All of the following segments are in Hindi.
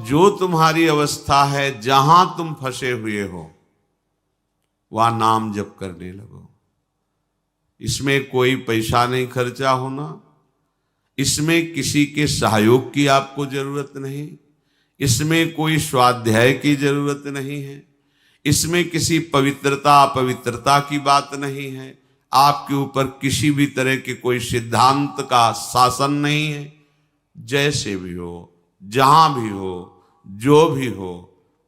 जो तुम्हारी अवस्था है, जहां तुम फंसे हुए हो वहां नाम जप करने लगो। इसमें कोई पैसा नहीं खर्चा होना, इसमें किसी के सहयोग की आपको जरूरत नहीं, इसमें कोई स्वाध्याय की जरूरत नहीं है, इसमें किसी पवित्रता अपवित्रता की बात नहीं है, आपके ऊपर किसी भी तरह के कोई सिद्धांत का शासन नहीं है। जैसे भी हो, जहां भी हो, जो भी हो,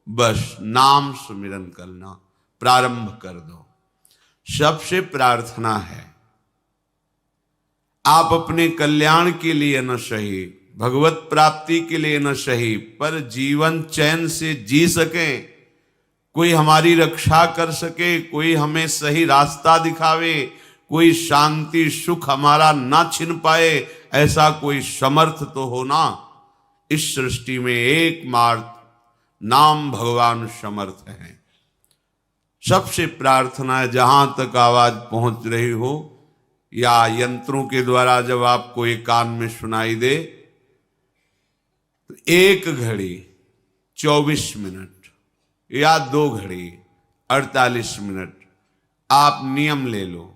बस नाम सुमिरन करना प्रारंभ कर दो। सबसे प्रार्थना है, आप अपने कल्याण के लिए न सही, भगवत प्राप्ति के लिए न सही, पर जीवन चैन से जी सकें, कोई हमारी रक्षा कर सके, कोई हमें सही रास्ता दिखावे, कोई शांति सुख हमारा ना छिन पाए, ऐसा कोई समर्थ तो हो ना। इस सृष्टि में एकमात्र नाम भगवान समर्थ है। सबसे प्रार्थना है, जहां तक आवाज पहुंच रही हो या यंत्रों के द्वारा जब आपको एक कान में सुनाई दे, तो 1 घड़ी 24 मिनट या 2 घड़ी 48 मिनट आप नियम ले लो।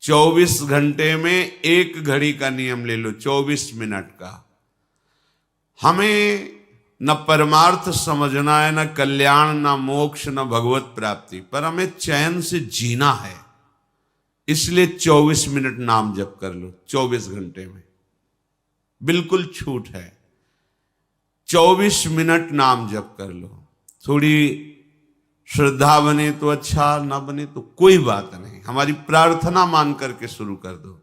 24 घंटे में 1 घड़ी का नियम ले लो, 24 मिनट का। हमें न परमार्थ समझना है, न कल्याण, न मोक्ष, न भगवत प्राप्ति, पर हमें चैन से जीना है। इसलिए 24 मिनट नाम जप कर लो। 24 घंटे में बिल्कुल छूट है। 24 मिनट नाम जप कर लो। थोड़ी श्रद्धा बने तो अच्छा, ना बने तो कोई बात नहीं, हमारी प्रार्थना मान करके शुरू कर दो।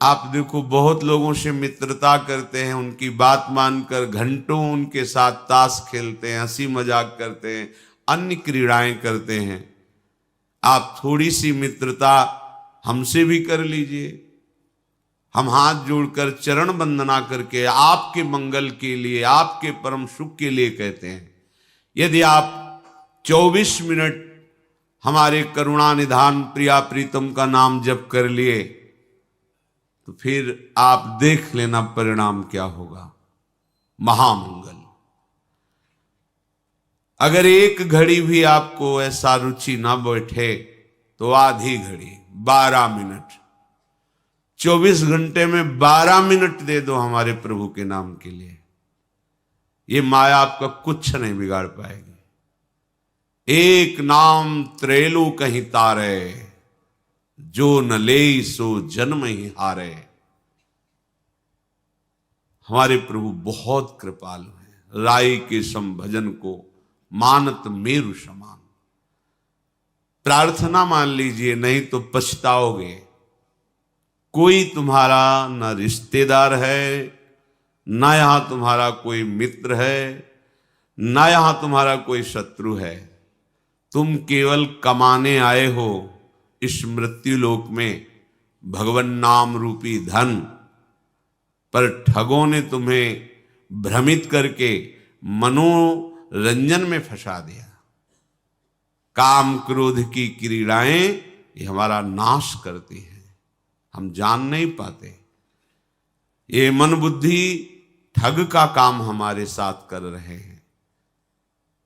आप देखो, बहुत लोगों से मित्रता करते हैं, उनकी बात मानकर घंटों उनके साथ ताश खेलते हैं, हंसी मजाक करते हैं, अन्य क्रीड़ाएं करते हैं। आप थोड़ी सी मित्रता हमसे भी कर लीजिए। हम हाथ जोड़कर चरण वंदना करके आपके मंगल के लिए, आपके परम सुख के लिए कहते हैं। यदि आप 24 मिनट हमारे करुणा निधान प्रिया प्रीतम का नाम जप कर लिए, तो फिर आप देख लेना परिणाम क्या होगा। महामंगल। अगर 1 घड़ी भी आपको ऐसा रुचि ना बैठे तो आधी घड़ी 12 मिनट, 24 घंटे में 12 मिनट दे दो हमारे प्रभु के नाम के लिए। ये माया आपका कुछ नहीं बिगाड़ पाएगी। एक नाम त्रेलु कहीं तारे, जो न ले सो जन्म ही हारे। हमारे प्रभु बहुत कृपालु हैं। राई के सम भजन को मानत मेरु समान। प्रार्थना मान लीजिए, नहीं तो पछताओगे। कोई तुम्हारा न रिश्तेदार है, ना यहां तुम्हारा कोई मित्र है, ना यहां तुम्हारा कोई शत्रु है। तुम केवल कमाने आए हो इस मृत्यु लोक में भगवान नाम रूपी धन, पर ठगों ने तुम्हें भ्रमित करके मनोरंजन में फंसा दिया। काम क्रोध की क्रीड़ाएं ये हमारा नाश करती हैं, हम जान नहीं पाते। ये मन बुद्धि ठग का काम हमारे साथ कर रहे हैं।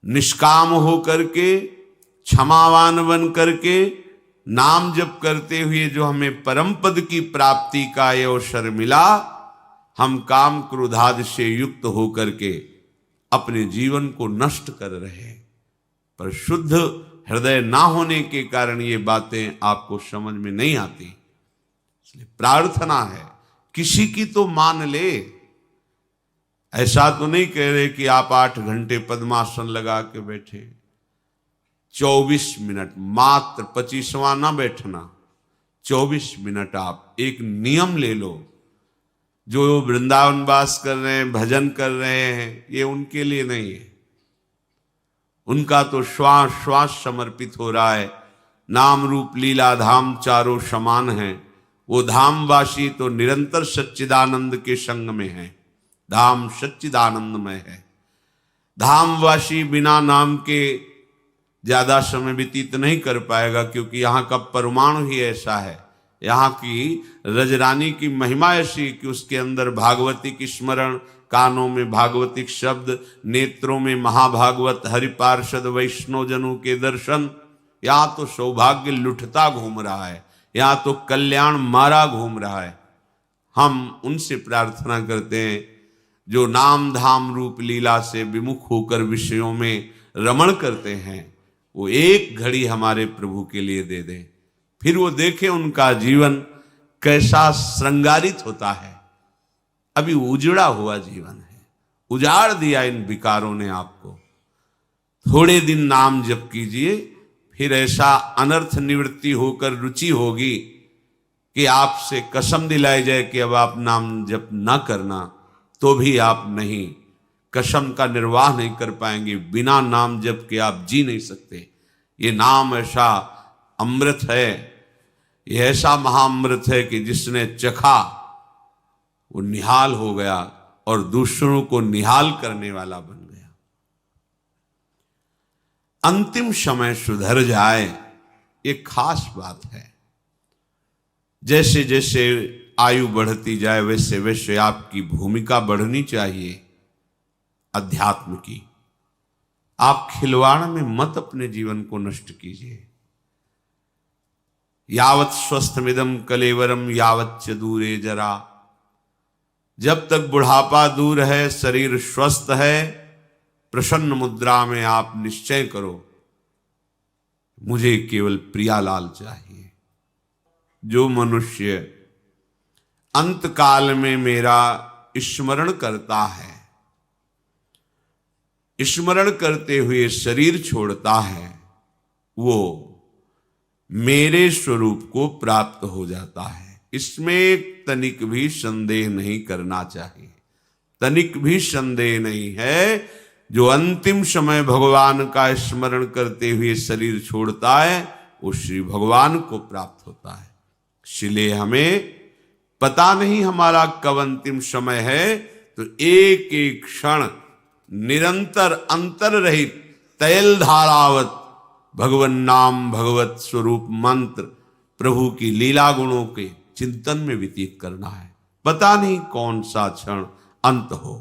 निष्काम होकर के, क्षमावान बन करके, नाम जप करते हुए जो हमें परम पद की प्राप्ति का ये अवसर मिला, हम काम क्रोधादि से युक्त होकर के अपने जीवन को नष्ट कर रहे हैं। पर शुद्ध हृदय ना होने के कारण ये बातें आपको समझ में नहीं आती। इसलिए प्रार्थना है, किसी की तो मान ले। ऐसा तो नहीं कह रहे कि आप 8 घंटे पद्मासन लगा के बैठे। 24 मिनट मात्र, 25वां ना बैठना। 24 मिनट आप एक नियम ले लो। जो वृंदावन वास कर रहे हैं, भजन कर रहे हैं, ये उनके लिए नहीं है। उनका तो श्वास श्वास समर्पित हो रहा है। नाम रूप लीला धाम चारों समान हैं। वो धामवासी तो निरंतर सच्चिदानंद के संग में है। धाम सच्चिदानंदमय है। धामवासी बिना नाम के ज्यादा समय व्यतीत नहीं कर पाएगा, क्योंकि यहाँ का परमाणु ही ऐसा है। यहाँ की रजरानी की महिमा ऐसी कि उसके अंदर भागवती की स्मरण, कानों में भागवतिक शब्द, नेत्रों में महाभागवत, हरिपार्षद वैष्णव जनों के दर्शन। यहाँ तो सौभाग्य लुटता घूम रहा है, यहाँ तो कल्याण मारा घूम रहा है। हम उनसे प्रार्थना करते हैं जो नाम धाम रूप लीला से विमुख होकर विषयों में रमण करते हैं, वो एक घड़ी हमारे प्रभु के लिए दे दें, फिर वो देखें उनका जीवन कैसा श्रृंगारित होता है। अभी उजड़ा हुआ जीवन है, उजाड़ दिया इन विकारों ने आपको। थोड़े दिन नाम जप कीजिए, फिर ऐसा अनर्थ निवृत्ति होकर रुचि होगी कि आपसे कसम दिलाई जाए कि अब आप नाम जप ना करना, तो भी आप नहीं, कसम का निर्वाह नहीं कर पाएंगे। बिना नाम जप के आप जी नहीं सकते। ये नाम ऐसा अमृत है, ये ऐसा महाअमृत है कि जिसने चखा वो निहाल हो गया और दूसरों को निहाल करने वाला बन गया। अंतिम समय सुधर जाए, ये खास बात है। जैसे जैसे आयु बढ़ती जाए वैसे वैसे आपकी भूमिका बढ़नी चाहिए अध्यात्म की। आप खिलवाड़ में मत अपने जीवन को नष्ट कीजिए। यावत स्वस्थमिदम कलेवरम यावत च दूरे जरा। जब तक बुढ़ापा दूर है, शरीर स्वस्थ है, प्रसन्न मुद्रा में आप निश्चय करो मुझे केवल प्रियालाल चाहिए। जो मनुष्य अंत काल में मेरा स्मरण करता है, स्मरण करते हुए शरीर छोड़ता है, वो मेरे स्वरूप को प्राप्त हो जाता है। इसमें तनिक भी संदेह नहीं करना चाहिए, तनिक भी संदेह नहीं है। जो अंतिम समय भगवान का स्मरण करते हुए शरीर छोड़ता है, वो श्री भगवान को प्राप्त होता है। इसलिए हमें पता नहीं हमारा कब अंतिम समय है, तो एक एक क्षण निरंतर अंतर रहित तैल धारावत भगवन नाम भगवत स्वरूप मंत्र प्रभु की लीला गुणों के चिंतन में व्यतीत करना है। पता नहीं कौन सा क्षण अंत हो।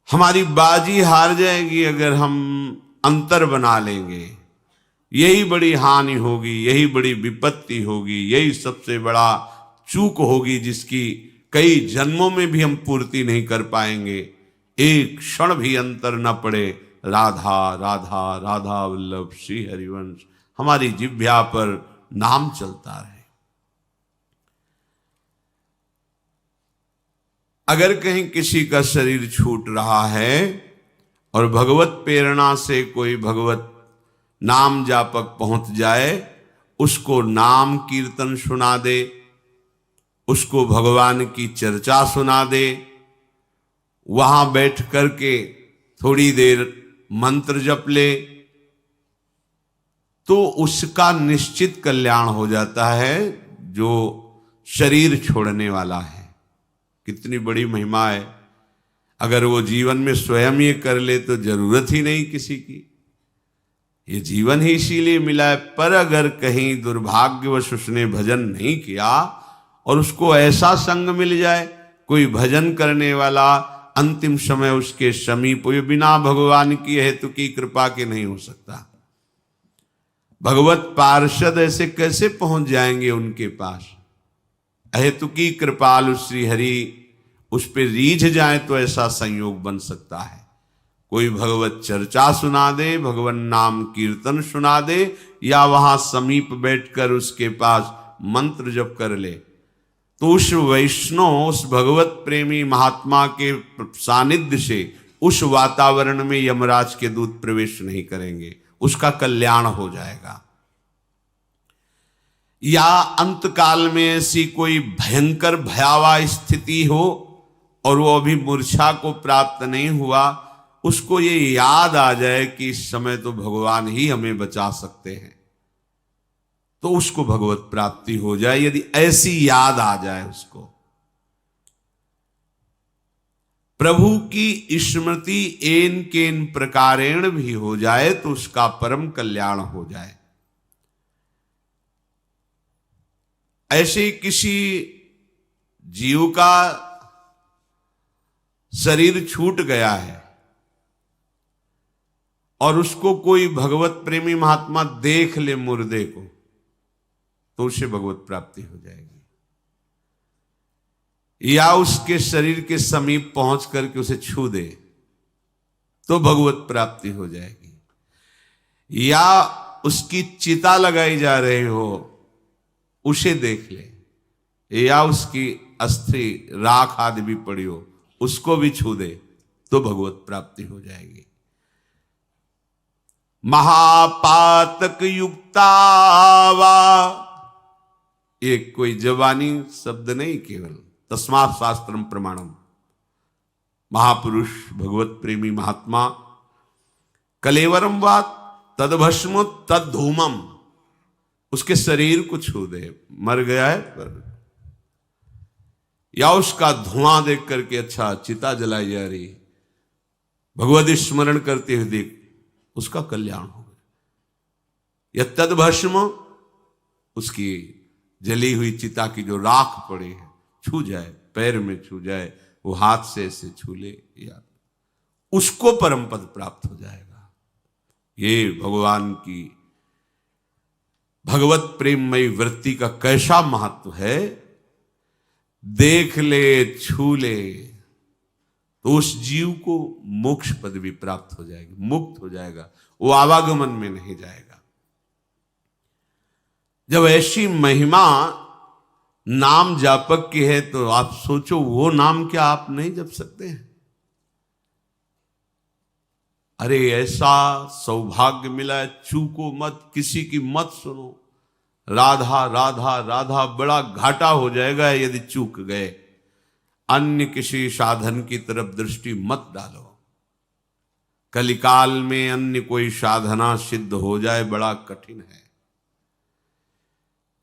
हमारी बाजी हार जाएगी अगर हम अंतर बना लेंगे। यही बड़ी हानि होगी, यही बड़ी विपत्ति होगी, यही सबसे बड़ा चूक होगी जिसकी कई जन्मों में भी हम पूर्ति नहीं कर पाएंगे। एक क्षण भी अंतर न पड़े। राधा राधा राधा वल्लभ श्री हरिवंश हमारी जिह्वा पर नाम चलता रहे। अगर कहीं किसी का शरीर छूट रहा है और भगवत प्रेरणा से कोई भगवत नाम जापक पहुंच जाए, उसको नाम कीर्तन सुना दे, उसको भगवान की चर्चा सुना दे, वहां बैठ करके थोड़ी देर मंत्र जप ले, तो उसका निश्चित कल्याण हो जाता है जो शरीर छोड़ने वाला है। कितनी बड़ी महिमा है। अगर वो जीवन में स्वयं ये कर ले तो जरूरत ही नहीं किसी की। ये जीवन ही इसीलिए मिला है। पर अगर कहीं दुर्भाग्यवश उसने भजन नहीं किया और उसको ऐसा संग मिल जाए, कोई भजन करने वाला अंतिम समय उसके समीप, ये बिना भगवान की हेतु की कृपा के नहीं हो सकता। भगवत पार्षद ऐसे कैसे पहुंच जाएंगे उनके पास? अहेतु की कृपालु श्री हरि उस पर रीझ जाए तो ऐसा संयोग बन सकता है। कोई भगवत चर्चा सुना दे, भगवान नाम कीर्तन सुना दे, या वहां समीप बैठकर उसके पास मंत्र जप कर ले, तो उस वैष्णव, उस भगवत प्रेमी महात्मा के सानिध्य से उस वातावरण में यमराज के दूत प्रवेश नहीं करेंगे, उसका कल्याण हो जाएगा। या अंत काल में ऐसी कोई भयंकर भयावह स्थिति हो और वो अभी मूर्छा को प्राप्त नहीं हुआ, उसको ये याद आ जाए कि इस समय तो भगवान ही हमें बचा सकते हैं, तो उसको भगवत प्राप्ति हो जाए। यदि ऐसी याद आ जाए उसको, प्रभु की स्मृति एन केन प्रकारेण भी हो जाए, तो उसका परम कल्याण हो जाए। ऐसे किसी जीव का शरीर छूट गया है और उसको कोई भगवत प्रेमी महात्मा देख ले मुर्दे को, तो उसे भगवत प्राप्ति हो जाएगी। या उसके शरीर के समीप पहुंच करके उसे छू दे तो भगवत प्राप्ति हो जाएगी। या उसकी चिता लगाई जा रही हो उसे देख ले, या उसकी अस्थि राख आदि भी पड़ी हो उसको भी छू दे तो भगवत प्राप्ति हो जाएगी। महापातक युक्तावा, ये कोई जबानी शब्द नहीं, केवल तस्मात् शास्त्रम प्रमाणम। महापुरुष भगवत प्रेमी महात्मा कलेवरम वा तदभस्म तद्धूमम, उसके शरीर को छू दे, मर गया है पर, या उसका धुआं देख करके अच्छा चिता जलाई जा रही, भगवत स्मरण करते हुए देख, उसका कल्याण हो गया। या तदभस्म, उसकी जली हुई चिता की जो राख पड़ी है छू जाए, पैर में छू जाए, वो हाथ से ऐसे छू ले, या उसको परम पद प्राप्त हो जाएगा। ये भगवान की भगवत प्रेममयी वृत्ति का कैसा महत्व है। देख ले, छू ले तो उस जीव को मोक्ष पद भी प्राप्त हो जाएगी, मुक्त हो जाएगा, वो आवागमन में नहीं जाएगा। जब ऐसी महिमा नाम जापक की है तो आप सोचो वो नाम क्या आप नहीं जप सकते हैं? अरे ऐसा सौभाग्य मिला है, चूको मत, किसी की मत सुनो। राधा राधा राधा, बड़ा घाटा हो जाएगा यदि चूक गए। अन्य किसी साधन की तरफ दृष्टि मत डालो। कलिकाल में अन्य कोई साधना सिद्ध हो जाए बड़ा कठिन है।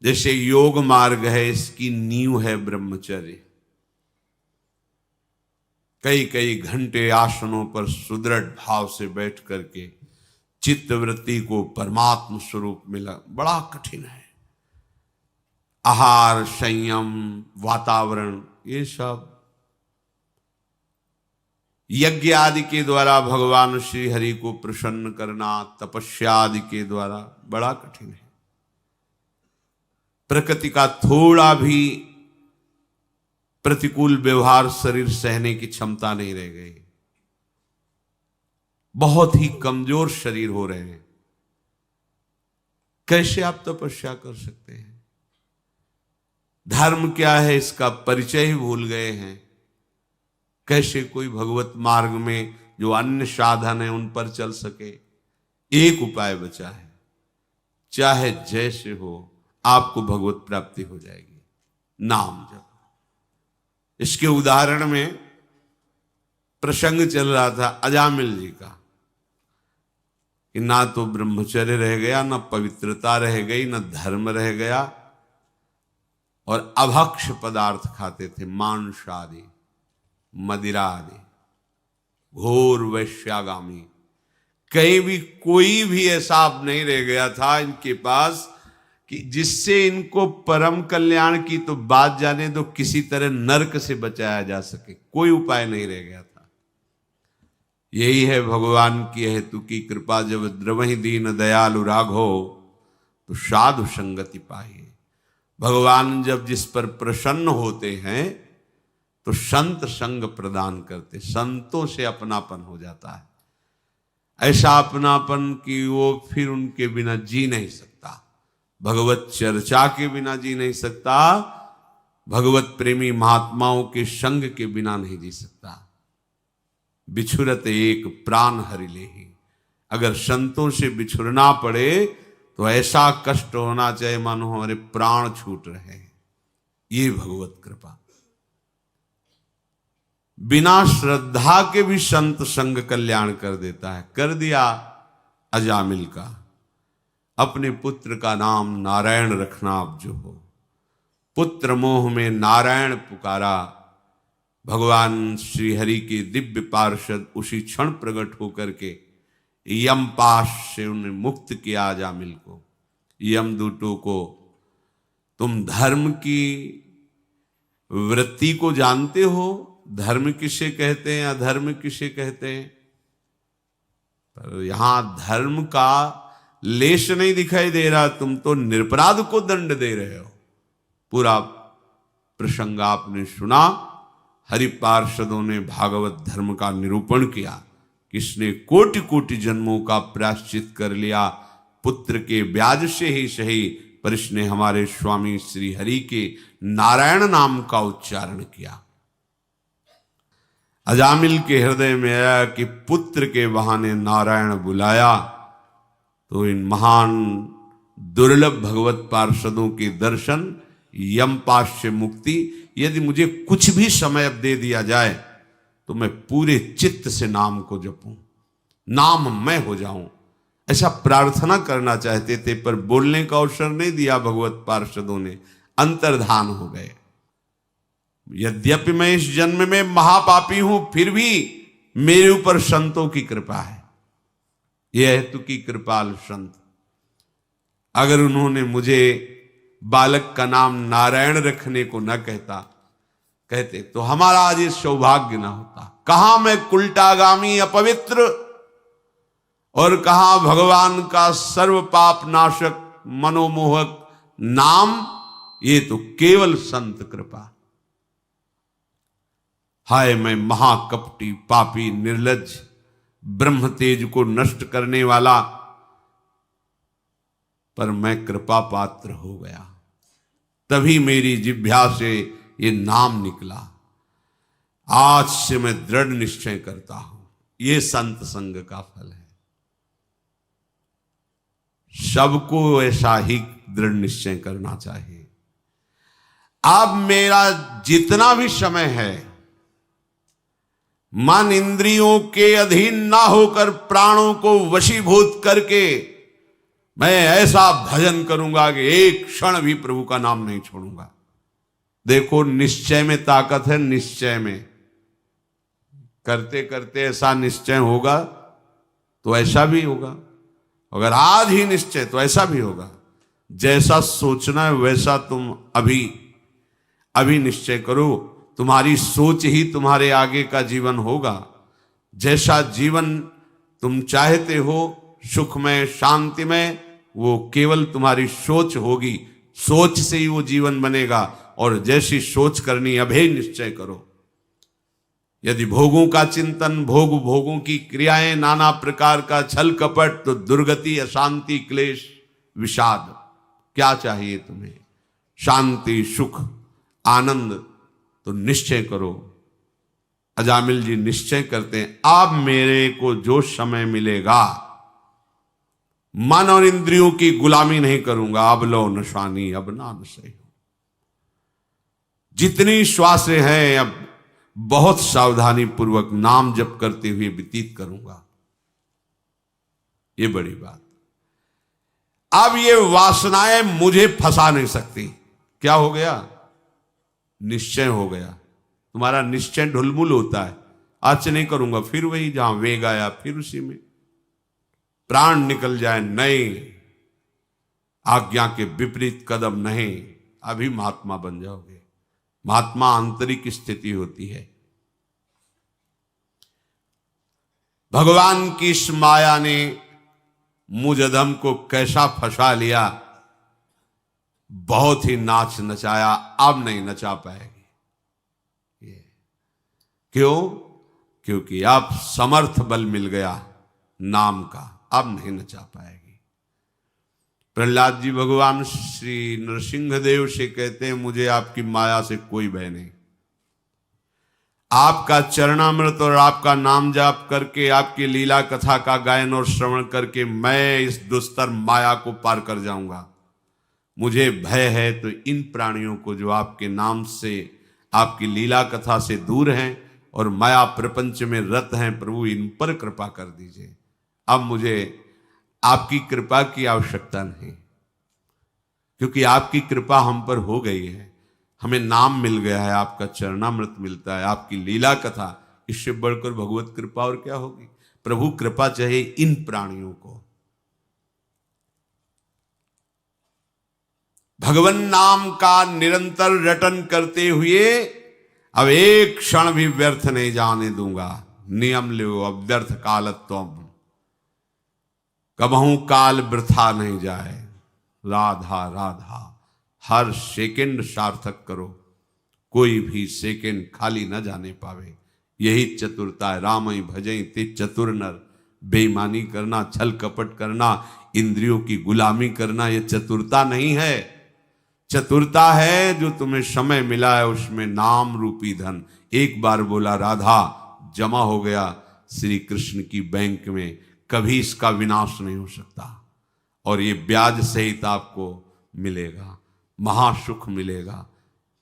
जैसे योग मार्ग है, इसकी नींव है ब्रह्मचर्य। कई कई घंटे आसनों पर सुदृढ़ भाव से बैठ करके चित्तवृत्ति को परमात्म स्वरूप मिला बड़ा कठिन है। आहार, संयम, वातावरण, ये सब यज्ञ आदि के द्वारा भगवान श्री हरि को प्रसन्न करना, तपस्या आदि के द्वारा बड़ा कठिन है। प्रकृति का थोड़ा भी प्रतिकूल व्यवहार शरीर सहने की क्षमता नहीं रह गई। बहुत ही कमजोर शरीर हो रहे हैं। कैसे आप तपस्या कर सकते हैं? धर्म क्या है इसका परिचय ही भूल गए हैं। कैसे कोई भगवत मार्ग में जो अन्य साधन है उन पर चल सके? एक उपाय बचा है, चाहे जैसे हो आपको भगवत प्राप्ति हो जाएगी, नाम जप। इसके उदाहरण में प्रसंग चल रहा था अजामिल जी का कि ना तो ब्रह्मचर्य रह गया, ना पवित्रता रह गई, ना धर्म रह गया, और अभक्ष पदार्थ खाते थे, मांस आदि, मदिरा आदि, घोर वैश्यागामी। कहीं भी कोई भी ऐसा नहीं रह गया था इनके पास कि जिससे इनको परम कल्याण की तो बात जाने दो, किसी तरह नरक से बचाया जा सके, कोई उपाय नहीं रह गया था। यही है भगवान की हेतु की कृपा, जब द्रवहि दीन दयालु राघो तो साधु संगति पाइए। भगवान जब जिस पर प्रसन्न होते हैं तो संत संग प्रदान करते, संतों से अपनापन हो जाता है। ऐसा अपनापन कि वो फिर उनके बिना जी नहीं सकता, भगवत चर्चा के बिना जी नहीं सकता, भगवत प्रेमी महात्माओं के संग के बिना नहीं जी सकता। बिछुरत एक प्राण हरि लेहि, अगर संतों से बिछुरना पड़े तो ऐसा कष्ट होना चाहिए मानो हमारे प्राण छूट रहे हैं। ये भगवत कृपा। बिना श्रद्धा के भी संत संग कल्याण कर देता है। कर दिया अजामिल का। अपने पुत्र का नाम नारायण रखना आप जो हो, पुत्र मोह में नारायण पुकारा, भगवान श्री हरि के दिव्य पार्षद उसी क्षण प्रकट होकर के यमपाश से उन्हें मुक्त किया अजामिल को। यमदूतों को तुम धर्म की वृत्ति को जानते हो, धर्म किसे कहते हैं, अधर्म किसे कहते हैं। पर यहां धर्म का लेश नहीं दिखाई दे रहा, तुम तो निरपराध को दंड दे रहे हो। पूरा प्रसंग आपने सुना। हरि पार्षदों ने भागवत धर्म का निरूपण किया, किसने कोटि कोटि जन्मों का प्रायश्चित कर लिया, पुत्र के ब्याज से ही सही, पर इसने हमारे स्वामी श्री हरि के नारायण नाम का उच्चारण किया। अजामिल के हृदय में आया कि पुत्र के बहाने नारायण बुलाया, तो इन महान दुर्लभ भगवत पार्षदों के दर्शन, यमपाश से मुक्ति, यदि मुझे कुछ भी समय अब दे दिया जाए तो मैं पूरे चित्त से नाम को जपूं, नाम मैं हो जाऊं, ऐसा प्रार्थना करना चाहते थे। पर बोलने का अवसर नहीं दिया भगवत पार्षदों ने, अंतर्धान हो गए। यद्यपि मैं इस जन्म में महापापी हूं, फिर भी मेरे ऊपर संतों की कृपा है। यह हेतु की कृपाल संत, अगर उन्होंने मुझे बालक का नाम नारायण रखने को न कहते तो हमारा आज ये सौभाग्य ना होता। कहां मैं कुलटागामी अपवित्र, और कहां भगवान का सर्व पाप नाशक मनोमोहक नाम, ये तो केवल संत कृपा। हाय मैं महाकपटी पापी निर्लज्ज, ब्रह्म तेज को नष्ट करने वाला, पर मैं कृपा पात्र हो गया, तभी मेरी जिह्वा से ये नाम निकला। आज से मैं दृढ़ निश्चय करता हूं, ये संत संग का फल है। सबको ऐसा ही दृढ़ निश्चय करना चाहिए। अब मेरा जितना भी समय है, मन इंद्रियों के अधीन ना होकर प्राणों को वशीभूत करके मैं ऐसा भजन करूंगा कि एक क्षण भी प्रभु का नाम नहीं छोड़ूंगा। देखो निश्चय में ताकत है, निश्चय में करते करते ऐसा निश्चय होगा तो ऐसा भी होगा। अगर आज ही निश्चय तो ऐसा भी होगा। जैसा सोचना है वैसा तुम अभी निश्चय करो, तुम्हारी सोच ही तुम्हारे आगे का जीवन होगा। जैसा जीवन तुम चाहते हो, सुखमय शांतिमय, वो केवल तुम्हारी सोच होगी। सोच से ही वो जीवन बनेगा। और जैसी सोच करनी अभी निश्चय करो। यदि भोगों का चिंतन, भोगों की क्रियाएं, नाना प्रकार का छल कपट, तो दुर्गति, अशांति, क्लेश, विषाद। क्या चाहिए तुम्हें? शांति, सुख, आनंद। तो निश्चय करो। अजामिल जी निश्चय करते हैं, अब मेरे को जो समय मिलेगा, मन और इंद्रियों की गुलामी नहीं करूंगा। अब लो नशानी अब ना नशे हो। जितनी श्वासें हैं अब बहुत सावधानी पूर्वक नाम जप करते हुए व्यतीत करूंगा। ये बड़ी बात। अब ये वासनाएं मुझे फंसा नहीं सकती। क्या हो गया? निश्चय हो गया। तुम्हारा निश्चय ढुलमुल होता है। आज नहीं करूंगा, फिर वही जहां वेग आया फिर उसी में प्राण निकल जाए, नहीं, आज्ञा के विपरीत कदम नहीं। अभी महात्मा बन जाओगे। महात्मा आंतरिक स्थिति होती है। भगवान की इस माया ने मुझ अधम को कैसा फंसा लिया, बहुत ही नाच नचाया। अब नहीं नचा पाएगी। ये क्यों? क्योंकि अब समर्थ बल मिल गया नाम का, अब नहीं नचा पाएगी। प्रहलाद जी भगवान श्री नरसिंह देव से कहते हैं, मुझे आपकी माया से कोई भय नहीं। आपका चरणामृत और आपका नाम जाप करके, आपकी लीला कथा का गायन और श्रवण करके मैं इस दुस्तर माया को पार कर जाऊंगा। मुझे भय है तो इन प्राणियों को जो आपके नाम से, आपकी लीला कथा से दूर हैं और माया प्रपंच में रत हैं, प्रभु इन पर कृपा कर दीजिए। अब मुझे आपकी कृपा की आवश्यकता नहीं, क्योंकि आपकी कृपा हम पर हो गई है। हमें नाम मिल गया है, आपका चरणामृत मिलता है, आपकी लीला कथा, इससे बढ़कर भगवत कृपा और क्या होगी। प्रभु कृपा चाहिए इन प्राणियों को। भगवान नाम का निरंतर रटन करते हुए अब एक क्षण भी व्यर्थ नहीं जाने दूंगा। नियम लो अव्यर्थ कालत्वम, कबहू काल वृथा नहीं जाए। राधा राधा, हर सेकंड सार्थक करो, कोई भी सेकंड खाली न जाने पावे। यही चतुरता है। राम ही भजई ते चतुर नर, बेईमानी करना, छल कपट करना, इंद्रियों की गुलामी करना, यह चतुरता नहीं है। चतुरता है जो तुम्हें समय मिला है उसमें नाम रूपी धन एक बार बोला राधा, जमा हो गया श्री कृष्ण की बैंक में, कभी इसका विनाश नहीं हो सकता। और ये ब्याज सहित आपको मिलेगा, महासुख मिलेगा।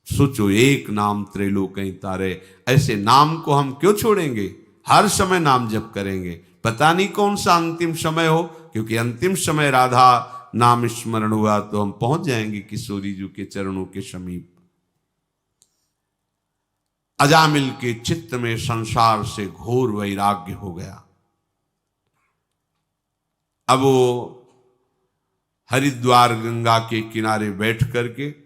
सोचो, एक नाम त्रैलोक्य तारे, ऐसे नाम को हम क्यों छोड़ेंगे? हर समय नाम जप करेंगे। पता नहीं कौन सा अंतिम समय हो, क्योंकि अंतिम समय राधा नाम स्मरण हुआ तो हम पहुंच जाएंगे किशोरी जी के चरणों के समीप। अजामिल के चित्त में संसार से घोर वैराग्य हो गया। अब वो हरिद्वार गंगा के किनारे बैठ करके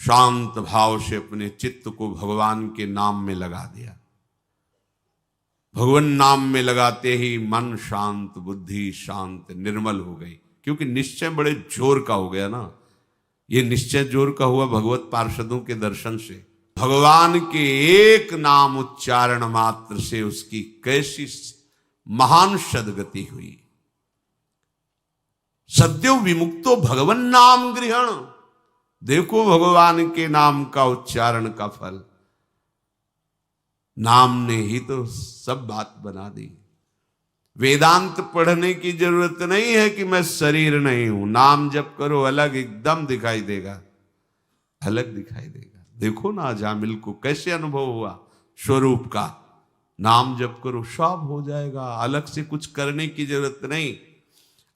शांत भाव से अपने चित्त को भगवान के नाम में लगा दिया। भगवान नाम में लगाते ही मन शांत, बुद्धि शांत, निर्मल हो गई। क्योंकि निश्चय बड़े जोर का हो गया ना। ये निश्चय जोर का हुआ भगवत पार्षदों के दर्शन से। भगवान के एक नाम उच्चारण मात्र से उसकी कैसी महान सदगति हुई। सद्यो विमुक्तो भगवन नाम गृहण। देखो भगवान के नाम का उच्चारण का फल। नाम ने ही तो सब बात बना दी। वेदांत पढ़ने की जरूरत नहीं है कि मैं शरीर नहीं हूं। नाम जप करो, अलग एकदम दिखाई देगा, अलग दिखाई देगा। देखो ना अजामिल को कैसे अनुभव हुआ स्वरूप का। नाम जप करो, सब हो जाएगा। अलग से कुछ करने की जरूरत नहीं।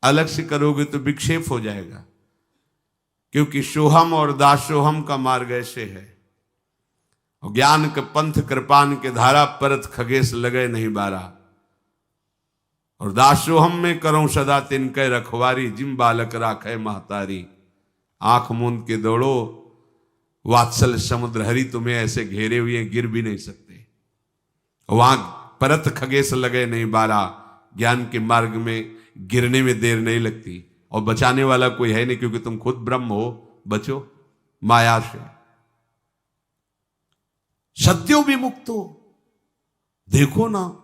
अलग से करोगे तो विक्षेप हो जाएगा। क्योंकि सोहम और दासोहम का मार्ग ऐसे है। ज्ञान के पंथ कृपान के धारा परत खगेश लगे नहीं बारा। और दासोहम में करो सदा तिनके रखवारी, जिम बालक राखे महतारी। आंख मूंद के दौड़ो, वात्सल समुद्र हरि तुम्हें ऐसे घेरे हुए गिर भी नहीं सकते। वहां परत खगेश लगे नहीं बारा। ज्ञान के मार्ग में गिरने में देर नहीं लगती। और बचाने वाला कोई है नहीं, क्योंकि तुम खुद ब्रह्म हो। बचो माया से। सत्यो विमुक्तो। देखो ना,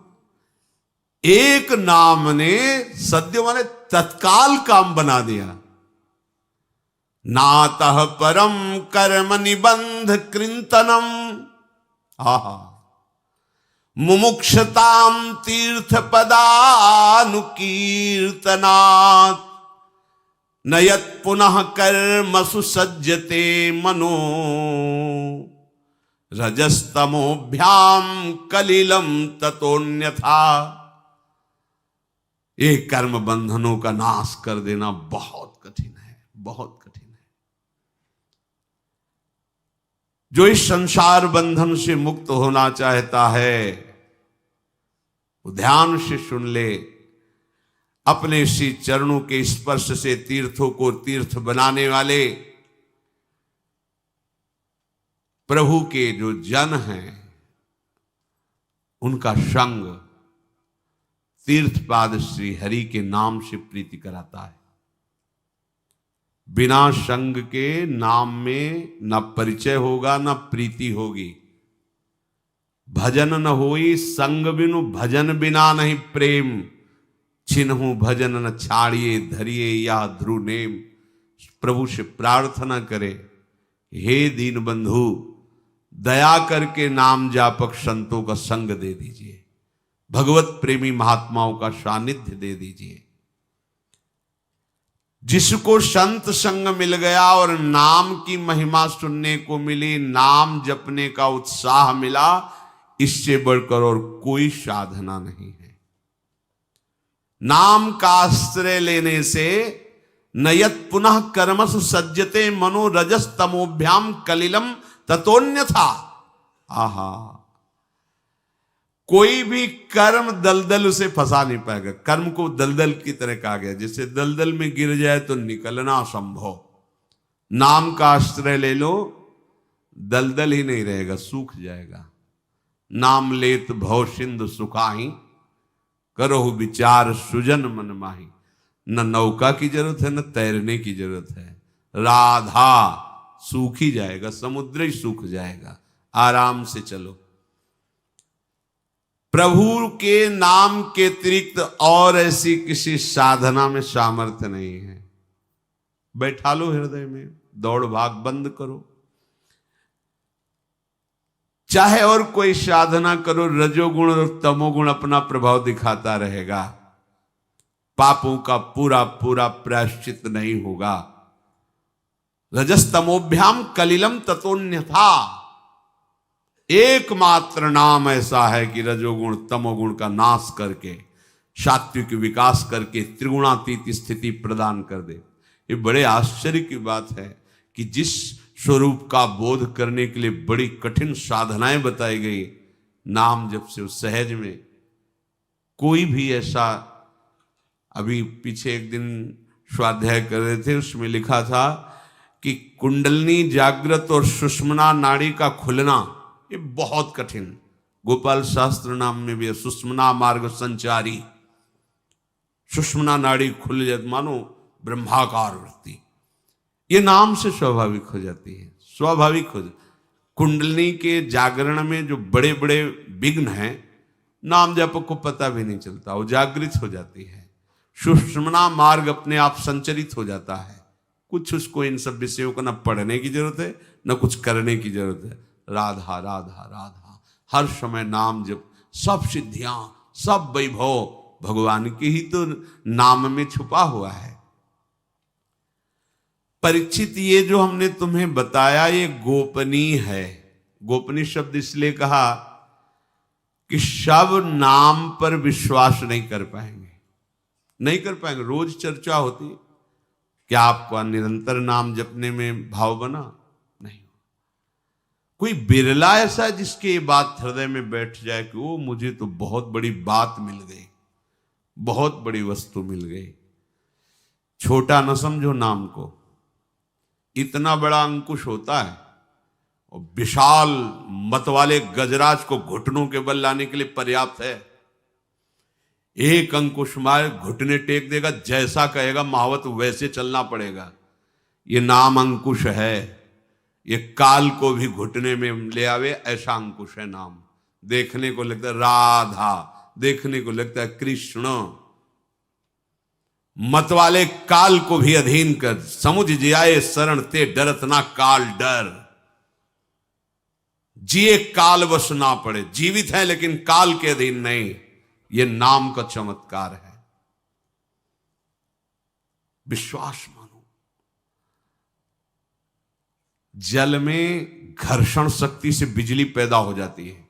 एक नाम ने सद्यो माने तत्काल काम बना दिया। नातः परम कर्म निबंध कृंतनम। आहा, मुमुक्षताम तीर्थ पदानुकीर्तनात् नयत पुनः कर्मसु सज्जते मनो रजस्तमोभ्याम कलिलम ततोन्यथा। एक कर्म बंधनों का नाश कर देना बहुत कठिन है, बहुत कठिन है। जो इस संसार बंधन से मुक्त होना चाहता है वो ध्यान से सुन ले। अपने श्री चरणों के स्पर्श से तीर्थों को तीर्थ बनाने वाले प्रभु के जो जन हैं उनका संग तीर्थपाद श्री हरि के नाम से प्रीति कराता है। बिना संग के नाम में न परिचय होगा न प्रीति होगी। भजन न होई संग बिनु, भजन बिना नहीं प्रेम। छिन्हु भजन न छाड़िए, धरिए या ध्रुव नेम। प्रभु से प्रार्थना करे, हे दीन बंधु दया करके नाम जापक संतों का संग दे दीजिए, भगवत प्रेमी महात्माओं का सानिध्य दे दीजिए। जिसको संत संग मिल गया और नाम की महिमा सुनने को मिली, नाम जपने का उत्साह मिला, इससे बढ़कर और कोई साधना नहीं है। नाम का आश्रय लेने से नयत पुनः कर्मसु सज्जते मनो रजस तमोभ्याम कलिलम ततोन्यथा। आहा, कोई भी कर्म दलदल उसे फंसा नहीं पाएगा। कर्म को दलदल की तरह कहा गया, जैसे दलदल में गिर जाए तो निकलना असंभव। नाम का आश्रय ले लो, दलदल ही नहीं रहेगा, सूख जाएगा। नाम लेत भव सिंधु सुखाही, करो विचार सुजन मन माही। न नौका की जरूरत है, न तैरने की जरूरत है। राधा सूख ही जाएगा, समुद्र ही सूख जाएगा। आराम से चलो। प्रभु के नाम के अतिरिक्त और ऐसी किसी साधना में सामर्थ्य नहीं है। बैठा लो हृदय में, दौड़ भाग बंद करो। चाहे और कोई साधना करो, रजोगुण और तमोगुण अपना प्रभाव दिखाता रहेगा। पापों का पूरा पूरा प्रायश्चित नहीं होगा। रजस्तमोभ्याम कलिलम ततोन्यथा। एकमात्र नाम ऐसा है कि रजोगुण तमोगुण का नाश करके, सात्विक विकास करके त्रिगुणातीत स्थिति प्रदान कर दे। ये बड़े आश्चर्य की बात है कि जिस स्वरूप का बोध करने के लिए बड़ी कठिन साधनाएं बताई गई, नाम जब से उस सहज में कोई भी ऐसा। अभी पीछे एक दिन स्वाध्याय कर रहे थे, उसमें लिखा था कि कुंडलनी जागृत और सुषुम्ना नाड़ी का खुलना ये बहुत कठिन। गोपाल शास्त्र नाम में भी है, सुषुम्ना मार्ग संचारी। सुषुम्ना नाड़ी खुल जाए मानो ब्रह्माकार वृत्ति, ये नाम से स्वाभाविक हो जाती है। स्वाभाविक हो जाती। कुंडलनी के जागरण में जो बड़े बड़े विघ्न हैं, नाम जप को पता भी नहीं चलता, वो जागृत हो जाती है। सुषुम्ना मार्ग अपने आप संचरित हो जाता है। कुछ उसको इन सब विषयों को न पढ़ने की जरूरत है, न कुछ करने की जरूरत है। राधा राधा राधा, हर समय नाम जप, सब सिद्धियां, सब वैभव भगवान के ही तो नाम में छुपा हुआ है। परीक्षित, ये जो हमने तुम्हें बताया ये गोपनीय है। गोपनीय शब्द इसलिए कहा कि सब नाम पर विश्वास नहीं कर पाएंगे, नहीं कर पाएंगे। रोज चर्चा होती, क्या आपका निरंतर नाम जपने में भाव बना? नहीं। कोई बिरला ऐसा है जिसके ये बात हृदय में बैठ जाए कि वो मुझे तो बहुत बड़ी बात मिल गई, बहुत बड़ी वस्तु मिल गई। छोटा न समझो नाम को, इतना बड़ा अंकुश होता है और विशाल मत वाले गजराज को घुटनों के बल लाने के लिए पर्याप्त है। एक अंकुश मार घुटने टेक देगा, जैसा कहेगा महावत वैसे चलना पड़ेगा। ये नाम अंकुश है, ये काल को भी घुटने में ले आवे, ऐसा अंकुश है नाम। देखने को लगता है राधा, देखने को लगता है कृष्ण। मत वाले काल को भी अधीन कर, समुझ जियाए शरण ते डरत ना काल डर। जिए काल वश ना पड़े, जीवित है लेकिन काल के अधीन नहीं। ये नाम का चमत्कार है। विश्वास मानो। जल में घर्षण शक्ति से बिजली पैदा हो जाती है,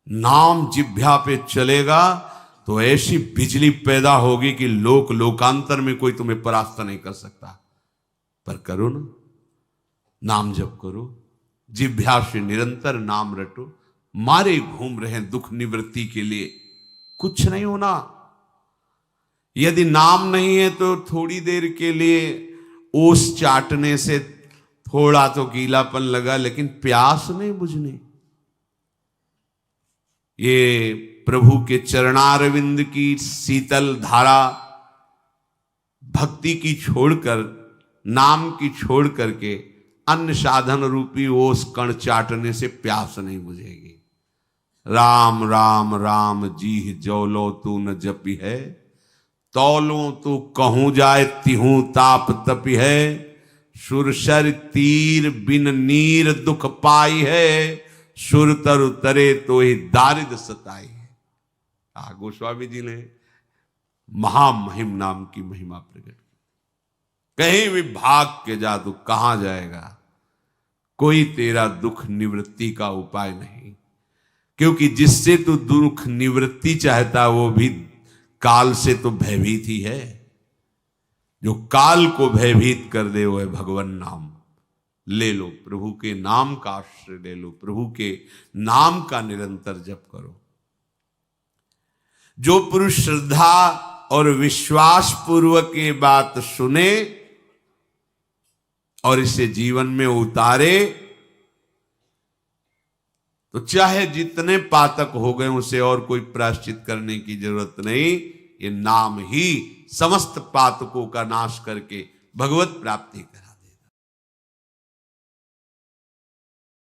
नाम जिह्वा पे चलेगा तो ऐसी बिजली पैदा होगी कि लोक लोकांतर में कोई तुम्हें परास्त नहीं कर सकता। पर करो ना, नाम जप करो, जिह्वा से निरंतर नाम रटो। मारे घूम रहे दुख निवृत्ति के लिए, कुछ नहीं होना। यदि नाम नहीं है तो थोड़ी देर के लिए ओस चाटने से थोड़ा तो गीलापन लगा, लेकिन प्यास नहीं बुझनी। ये प्रभु के चरणारविंद की शीतल धारा भक्ति की छोड़कर, नाम की छोड़ करके अन्य साधन रूपी ओस कण चाटने से प्यास नहीं बुझेगी। राम राम राम जी जौलो तू न जपी है, तौलो तू कहूं जाए तिहूं ताप तपी है। सुरसर तीर बिन नीर दुख पाई है, सुर तर उतरे तो ही दारिद सताई है। गोस्वामी जी ने महामहिम नाम की महिमा प्रकट की। कहीं भी भाग के जा तू कहां जाएगा, कोई तेरा दुख निवृत्ति का उपाय नहीं। क्योंकि जिससे तू दुख निवृत्ति चाहता वो भी काल से तो भयभीत ही है। जो काल को भयभीत कर दे वो है भगवान नाम। ले लो, प्रभु के नाम का आश्रय ले लो, प्रभु के नाम का निरंतर जप करो। जो पुरुष श्रद्धा और विश्वास पूर्वक ये बात सुने और इसे जीवन में उतारे, तो चाहे जितने पातक हो गए उसे और कोई प्रायश्चित करने की जरूरत नहीं। ये नाम ही समस्त पातकों का नाश करके भगवत प्राप्ति करा।